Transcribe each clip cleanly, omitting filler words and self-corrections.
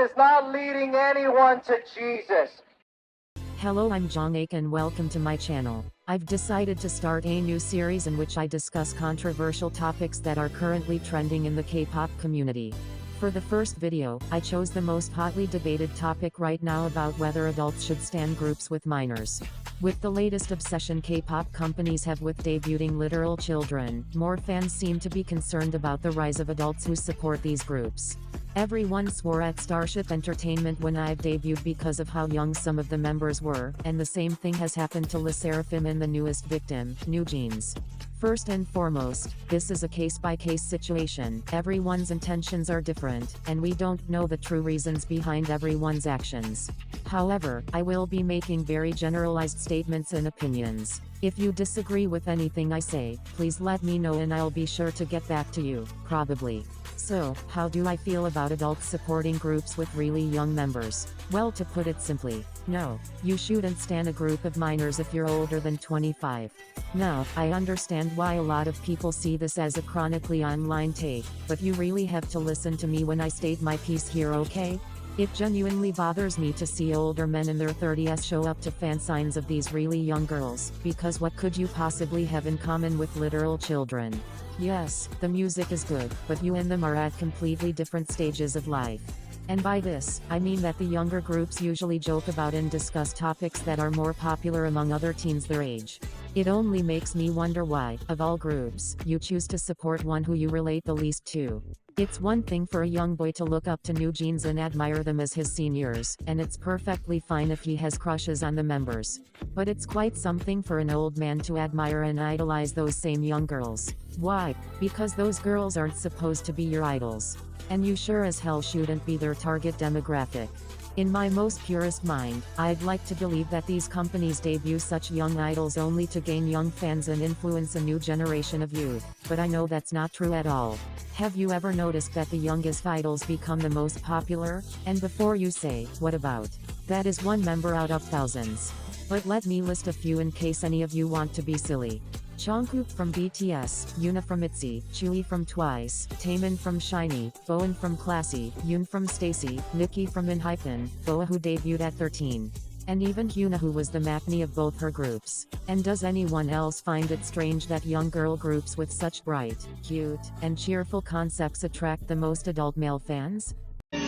is not leading anyone to Jesus. Hello, I'm Jongak and welcome to my channel. I've decided to start a new series in which I discuss controversial topics that are currently trending in the K-pop community. For the first video, I chose the most hotly debated topic right now about whether adults should stan groups with minors. With the latest obsession K-pop companies have with debuting literal children, more fans seem to be concerned about the rise of adults who support these groups. Everyone swore at Starship Entertainment when IVE debuted because of how young some of the members were, and the same thing has happened to LE SSERAFIM and the newest victim, NewJeans. First and foremost, this is a case-by-case situation. Everyone's intentions are different, and we don't know the true reasons behind everyone's actions. However, I will be making very generalized statements and opinions. If you disagree with anything I say, please let me know and I'll be sure to get back to you, probably. So, how do I feel about adults supporting groups with really young members? Well, to put it simply, no. You shouldn't stan a group of minors if you're older than 25. Now, I understand why a lot of people see this as a chronically online take, but you really have to listen to me when I state my piece here, okay? It genuinely bothers me to see older men in their 30s show up to fan signs of these really young girls, because what could you possibly have in common with literal children? Yes, the music is good, but you and them are at completely different stages of life. And by this, I mean that the younger groups usually joke about and discuss topics that are more popular among other teens their age. It only makes me wonder why, of all groups, you choose to support one who you relate the least to. It's one thing for a young boy to look up to NewJeans and admire them as his seniors, and it's perfectly fine if he has crushes on the members. But it's quite something for an old man to admire and idolize those same young girls. Why? Because those girls aren't supposed to be your idols. And you sure as hell shouldn't be their target demographic. In my most purest mind, I'd like to believe that these companies debut such young idols only to gain young fans and influence a new generation of youth, but I know that's not true at all. Have you ever noticed that the youngest idols become the most popular? And before you say, what about? That is one member out of thousands. But let me list a few in case any of you want to be silly. Jungkook from BTS, Yoona from ITZY, Chewie from TWICE, Taemin from SHINee, Bowen from Classy, Yoon from STAYC, Nicki from ENHYPEN, Boa who debuted at 13. And even Hyuna who was the maknae of both her groups. And does anyone else find it strange that young girl groups with such bright, cute, and cheerful concepts attract the most adult male fans? They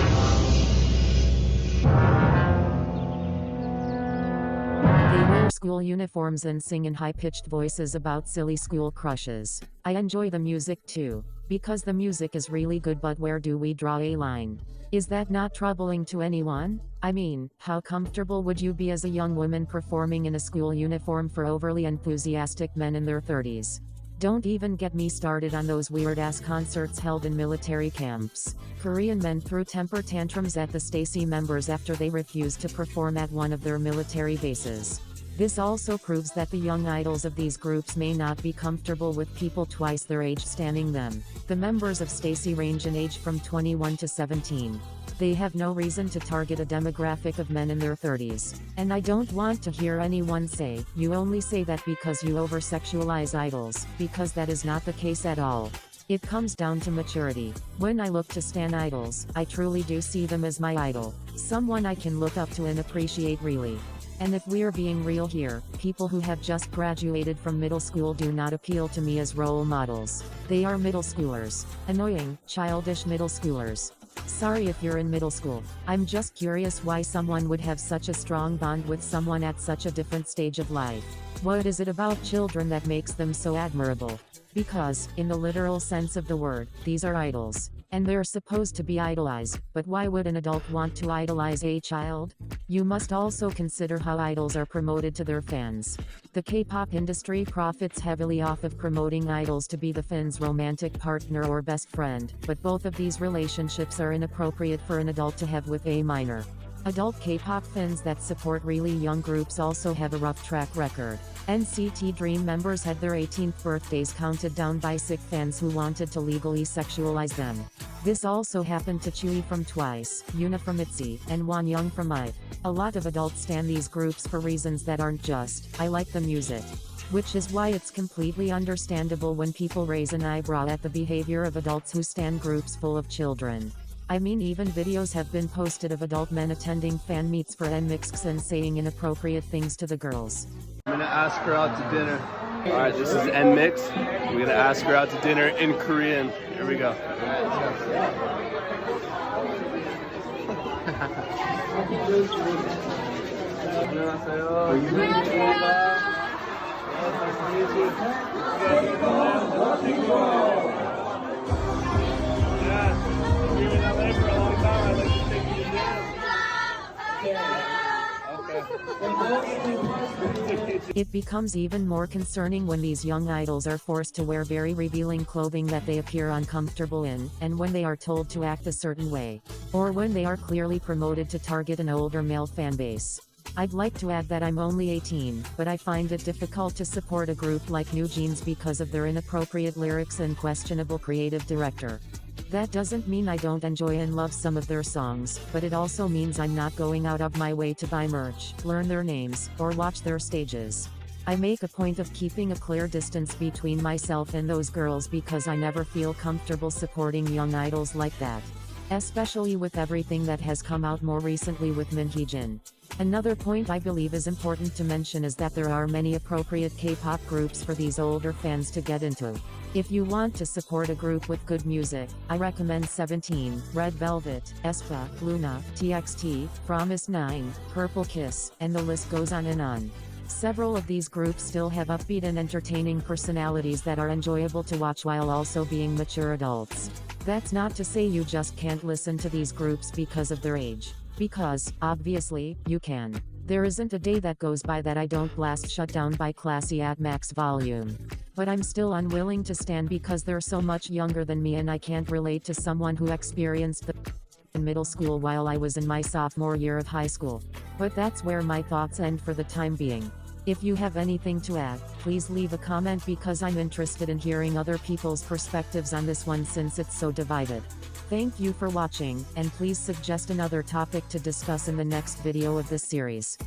wear school uniforms and sing in high-pitched voices about silly school crushes. I enjoy the music too. Because the music is really good, but where do we draw a line? Is that not troubling to anyone? I mean, how comfortable would you be as a young woman performing in a school uniform for overly enthusiastic men in their 30s? Don't even get me started on those weird-ass concerts held in military camps. Korean men threw temper tantrums at the STAYC members after they refused to perform at one of their military bases. This also proves that the young idols of these groups may not be comfortable with people twice their age standing them. The members of STAYC range in age from 21 to 17. They have no reason to target a demographic of men in their 30s. And I don't want to hear anyone say, you only say that because you over-sexualize idols, because that is not the case at all. It comes down to maturity. When I look to stan idols, I truly do see them as my idol. Someone I can look up to and appreciate really. And if we're being real here, people who have just graduated from middle school do not appeal to me as role models. They are middle schoolers. Annoying, childish middle schoolers. Sorry if you're in middle school. I'm just curious why someone would have such a strong bond with someone at such a different stage of life. What is it about children that makes them so admirable? Because, in the literal sense of the word, these are idols. And they're supposed to be idolized, but why would an adult want to idolize a child? You must also consider how idols are promoted to their fans. The K-pop industry profits heavily off of promoting idols to be the fan's romantic partner or best friend, but both of these relationships are inappropriate for an adult to have with a minor. Adult K-pop fans that support really young groups also have a rough track record. NCT Dream members had their 18th birthdays counted down by sick fans who wanted to legally sexualize them. This also happened to Chewie from TWICE, Yoona from ITZY, and Wonyoung from IVE. A lot of adults stan these groups for reasons that aren't just, I like the music. Which is why it's completely understandable when people raise an eyebrow at the behavior of adults who stan groups full of children. I mean, even videos have been posted of adult men attending fan meets for NMIXX and saying inappropriate things to the girls. I'm gonna ask her out to dinner. Alright, this is NMIXX. We're gonna ask her out to dinner in Korean. Here we go. It becomes even more concerning when these young idols are forced to wear very revealing clothing that they appear uncomfortable in, and when they are told to act a certain way, or when they are clearly promoted to target an older male fanbase. I'd like to add that I'm only 18, but I find it difficult to support a group like NewJeans because of their inappropriate lyrics and questionable creative director. That doesn't mean I don't enjoy and love some of their songs, but it also means I'm not going out of my way to buy merch, learn their names, or watch their stages. I make a point of keeping a clear distance between myself and those girls because I never feel comfortable supporting young idols like that. Especially with everything that has come out more recently with Minhyejin. Another point I believe is important to mention is that there are many appropriate K-pop groups for these older fans to get into. If you want to support a group with good music, I recommend 17, Red Velvet, aespa, Luna, TXT, Promise 9, Purple Kiss, and the list goes on and on. Several of these groups still have upbeat and entertaining personalities that are enjoyable to watch while also being mature adults. That's not to say you just can't listen to these groups because of their age. Because, obviously, you can. There isn't a day that goes by that I don't blast Shut Down by Classy at max volume. But I'm still unwilling to stand because they're so much younger than me and I can't relate to someone who experienced the in middle school while I was in my sophomore year of high school. But that's where my thoughts end for the time being. If you have anything to add, please leave a comment because I'm interested in hearing other people's perspectives on this one since it's so divided. Thank you for watching, and please suggest another topic to discuss in the next video of this series.